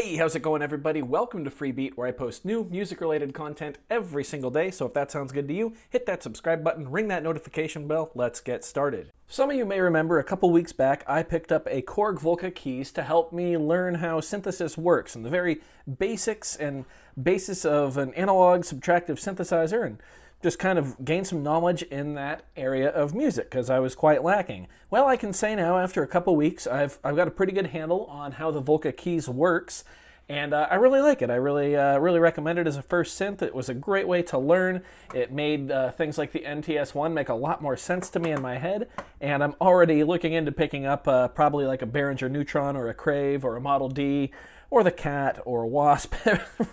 Hey, how's it going, everybody? Welcome to Freebeat, where I post new music-related content every single day. So if that sounds good to you, hit that subscribe button, ring that notification bell. Let's get started. Some of you may remember a couple weeks back, I picked up a Korg Volca Keys to help me learn how synthesis works and the very basics and basis of an analog subtractive synthesizer, and just kind of gain some knowledge in that area of music because I was quite lacking. Well, I can say now, after a couple weeks, I've got a pretty good handle on how the Volca Keys works, and I really like it. I really recommend it as a first synth. It was a great way to learn. It made things like the NTS-1 make a lot more sense to me in my head, and I'm already looking into picking up probably like a Behringer Neutron or a Crave or a Model D, or the Cat, or a Wasp.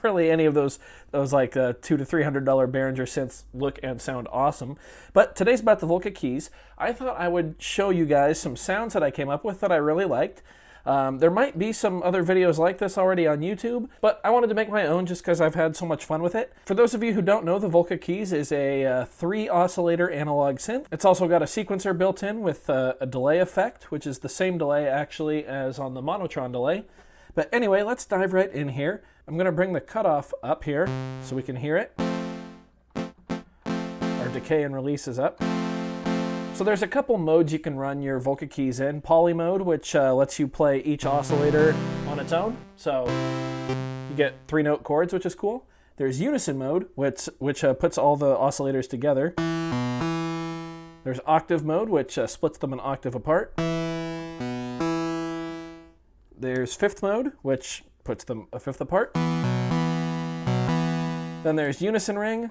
Really, any of those like $200 to $300 Behringer synths look and sound awesome. But today's about the Volca Keys. I thought I would show you guys some sounds that I came up with that I really liked. There might be some other videos like this already on YouTube, but I wanted to make my own just because I've had so much fun with it. For those of you who don't know, the Volca Keys is a 3-oscillator analog synth. It's also got a sequencer built in with a delay effect, which is the same delay actually as on the Monotron delay. But anyway, let's dive right in here. I'm going to bring the cutoff up here so we can hear it. Our decay and release is up. So there's a couple modes you can run your Volca Keys in. Poly mode, which lets you play each oscillator on its own. So you get 3-note chords, which is cool. There's unison mode, which puts all the oscillators together. There's octave mode, which splits them an octave apart. There's fifth mode, which puts them a fifth apart. Then there's unison ring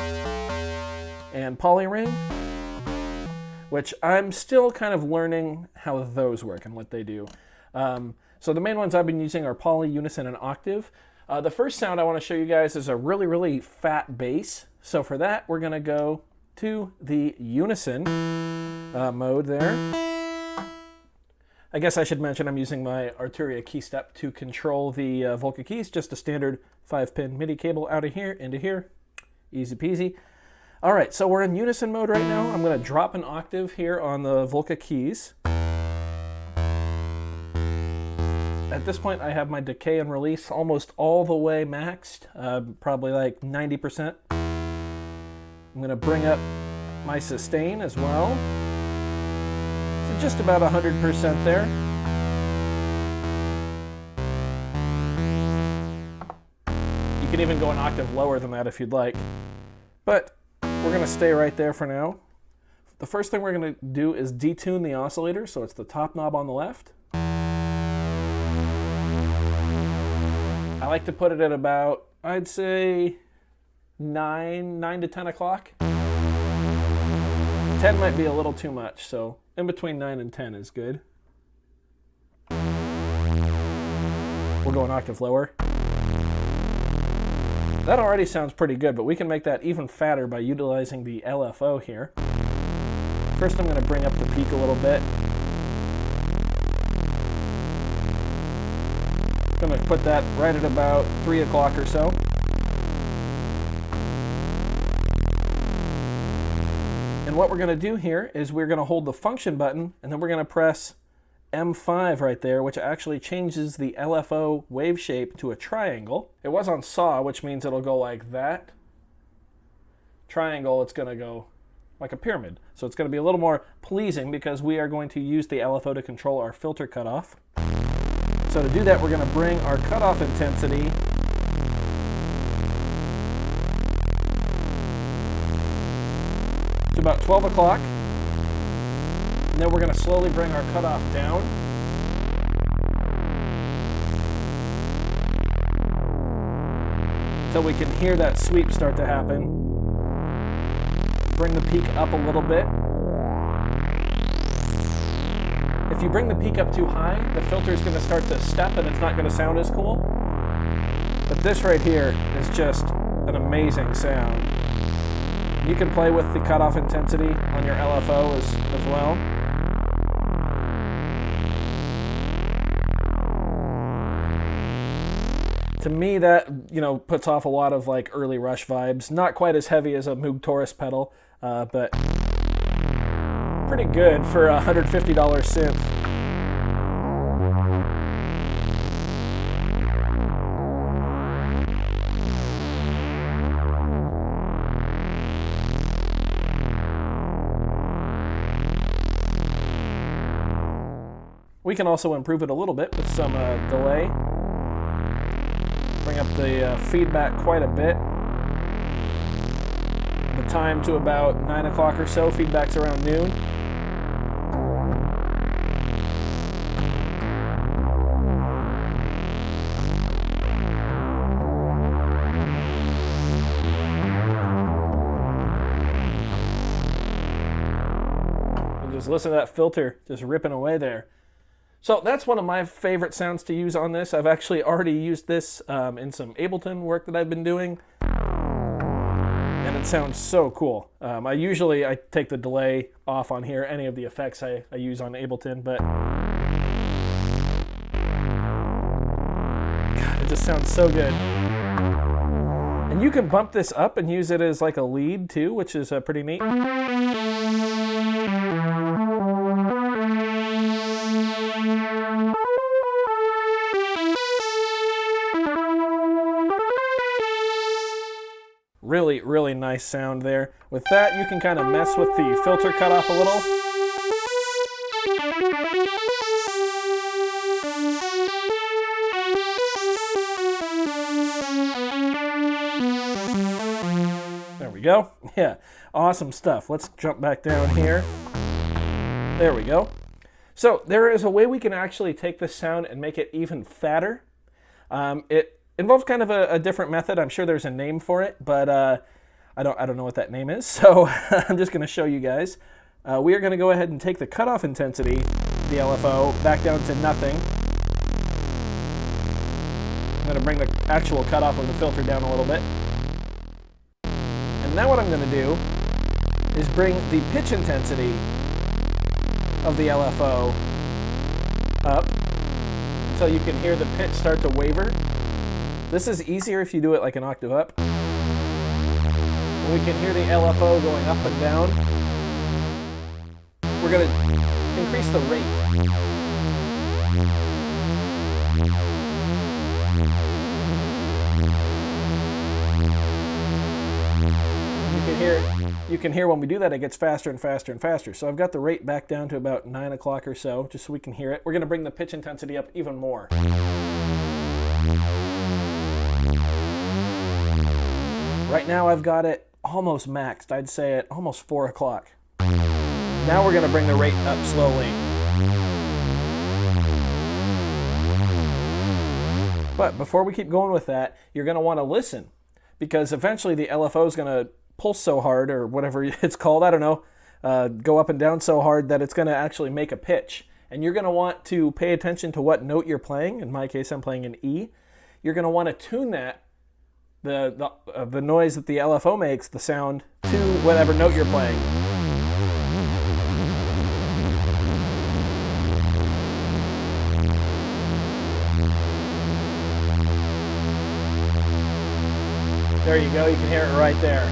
and poly ring, which I'm still kind of learning how those work and what they do. So the main ones I've been using are poly, unison, and octave. The first sound I want to show you guys is a really fat bass. So for that, we're going to go to the unison mode there. I guess I should mention I'm using my Arturia keystep to control the Volca Keys, just a standard 5-pin MIDI cable out of here into here. Easy peasy. All right, so we're in unison mode right now. I'm going to drop an octave here on the Volca Keys. At this point, I have my decay and release almost all the way maxed, probably like 90%. I'm going to bring up my sustain as well. So just about 100% there. You can even go an octave lower than that if you'd like. But we're going to stay right there for now. The first thing we're going to do is detune the oscillator, so it's the top knob on the left. I like to put it at about, I'd say, 9 to 10 o'clock. 10 might be a little too much, so in between 9 and 10 is good. We'll go an octave lower. That already sounds pretty good, but we can make that even fatter by utilizing the LFO here. First I'm going to bring up the peak a little bit. I'm going to put that right at about 3 o'clock or so. And what we're going to do here is we're going to hold the function button, and then we're going to press M5 right there, which actually changes the LFO wave shape to a triangle. It was on saw, which means it'll go like that. Triangle, it's going to go like a pyramid. So it's going to be a little more pleasing because we are going to use the LFO to control our filter cutoff. So to do that, we're going to bring our cutoff intensity to about 12 o'clock. And then we're going to slowly bring our cutoff down. So we can hear that sweep start to happen. Bring the peak up a little bit. If you bring the peak up too high, the filter is going to start to step and it's not going to sound as cool. But this right here is just an amazing sound. You can play with the cutoff intensity on your LFO as well. To me, that, puts off a lot of like early Rush vibes. Not quite as heavy as a Moog Taurus pedal, but pretty good for a $150 synth. We can also improve it a little bit with some delay. Bring up the feedback quite a bit. The time to about 9 o'clock or so. Feedback's around noon. And just listen to that filter just ripping away there. So that's one of my favorite sounds to use on this. I've actually already used this in some Ableton work that I've been doing. And it sounds so cool. I take the delay off on here, any of the effects I use on Ableton, but God, it just sounds so good. And you can bump this up and use it as like a lead too, which is pretty neat. Really, really nice sound there. With that, you can kind of mess with the filter cutoff a little. There we go. Yeah, awesome stuff. Let's jump back down here. There we go. So there is a way we can actually take this sound and make it even fatter. It involves kind of a different method. I'm sure there's a name for it, but I don't know what that name is, so I'm just going to show you guys. We are going to go ahead and take the cutoff intensity, the LFO, back down to nothing. I'm going to bring the actual cutoff of the filter down a little bit. And now what I'm going to do is bring the pitch intensity of the LFO up until you can hear the pitch start to waver. This is easier if you do it like an octave up. We can hear the LFO going up and down. We're going to increase the rate. You can hear when we do that, it gets faster and faster and faster. So I've got the rate back down to about 9 o'clock or so, just so we can hear it. We're going to bring the pitch intensity up even more. Right now I've got it almost maxed. I'd say at almost 4 o'clock. Now we're going to bring the rate up slowly. But before we keep going with that, you're going to want to listen, because eventually the LFO is going to pulse so hard, or whatever it's called, I don't know, go up and down so hard that it's going to actually make a pitch. And you're going to want to pay attention to what note you're playing. In my case, I'm playing an E. You're going to want to tune that, the noise that the LFO makes, the sound, to whatever note you're playing. There you go, you can hear it right there.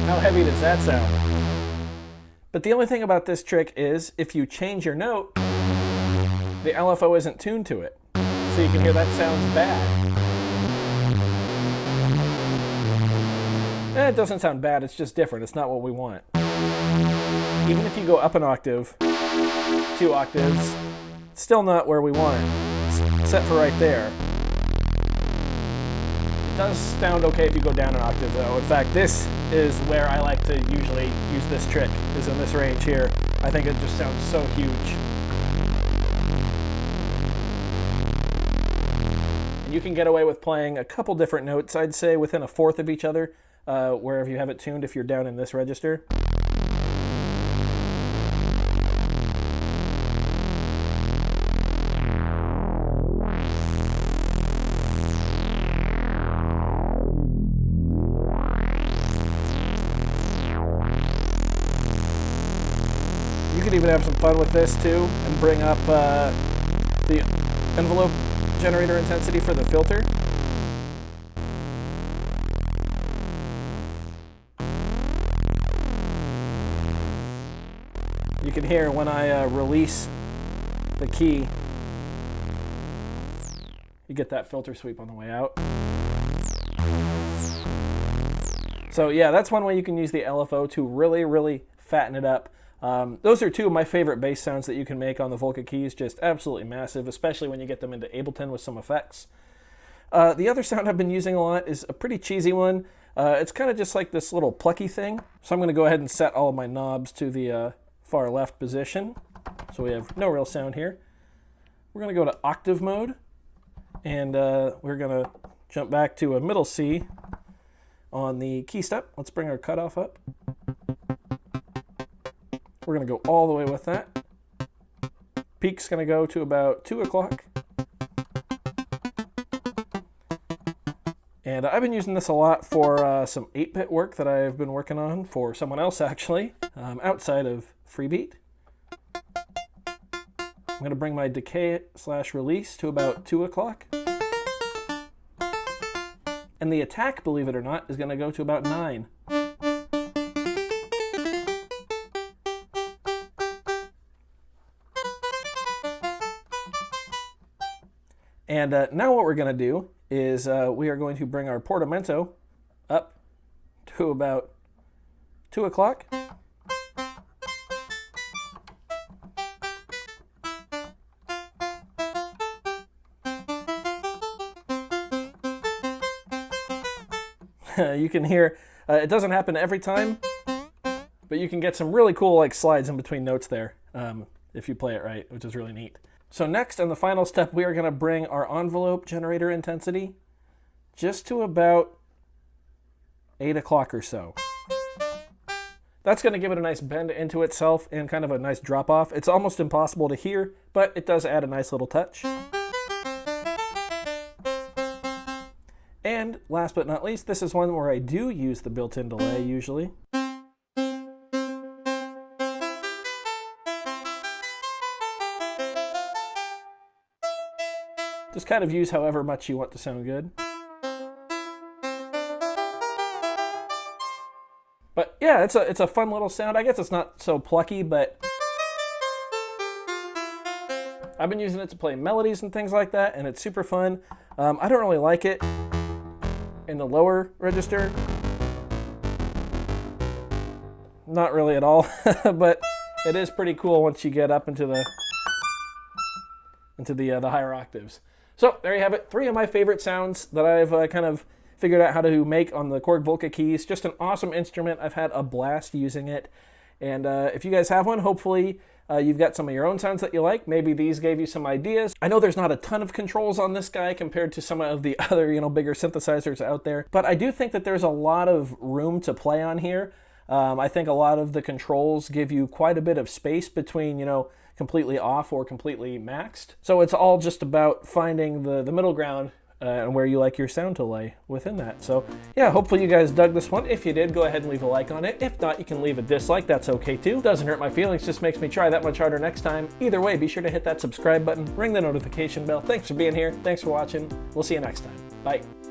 How heavy does that sound? But the only thing about this trick is, if you change your note, the LFO isn't tuned to it. So you can hear that sounds bad. It doesn't sound bad, it's just different. It's not what we want. Even if you go up an octave, 2 octaves, it's still not where we want it. It's set for right there. It does sound okay if you go down an octave though. In fact, this is where I like to usually use this trick, is in this range here. I think it just sounds so huge. And you can get away with playing a couple different notes, I'd say within a fourth of each other, wherever you have it tuned if you're down in this register. You can even have some fun with this too and bring up the envelope generator intensity for the filter. You can hear when I release the key, you get that filter sweep on the way out. So yeah, that's one way you can use the LFO to really, really fatten it up. Those are two of my favorite bass sounds that you can make on the Volca Keys, just absolutely massive, especially when you get them into Ableton with some effects. The other sound I've been using a lot is a pretty cheesy one. It's kind of just like this little plucky thing. So I'm going to go ahead and set all of my knobs to the far left position. So we have no real sound here. We're going to go to octave mode, and we're going to jump back to a middle C on the key step. Let's bring our cutoff up. We're going to go all the way with that. Peak's going to go to about 2 o'clock. And I've been using this a lot for some 8-bit work that I've been working on for someone else, actually, outside of Freebeat. I'm going to bring my decay/release to about 2 o'clock. And the attack, believe it or not, is going to go to about 9. And now what we're going to do is we are going to bring our portamento up to about 2 o'clock. You can hear, it doesn't happen every time, but you can get some really cool like slides in between notes there if you play it right, which is really neat. So next, and the final step, we are going to bring our envelope generator intensity just to about 8 o'clock or so. That's going to give it a nice bend into itself and kind of a nice drop off. It's almost impossible to hear, but it does add a nice little touch. And last but not least, this is one where I do use the built-in delay usually. Just kind of use however much you want to sound good. But yeah, it's a fun little sound. I guess it's not so plucky, but I've been using it to play melodies and things like that, and it's super fun. I don't really like it in the lower register. Not really at all, but it is pretty cool once you get up into the higher octaves. So there you have it, 3 of my favorite sounds that I've kind of figured out how to make on the Korg Volca Keys. Just an awesome instrument. I've had a blast using it. And if you guys have one, hopefully you've got some of your own sounds that you like. Maybe these gave you some ideas. I know there's not a ton of controls on this guy compared to some of the other, bigger synthesizers out there. But I do think that there's a lot of room to play on here. I think a lot of the controls give you quite a bit of space between, completely off or completely maxed. So it's all just about finding the middle ground and where you like your sound to lay within that. So yeah, hopefully you guys dug this one. If you did, go ahead and leave a like on it. If not, you can leave a dislike. That's okay too. Doesn't hurt my feelings, just makes me try that much harder next time. Either way, be sure to hit that subscribe button, ring the notification bell. Thanks for being here. Thanks for watching. We'll see you next time. Bye.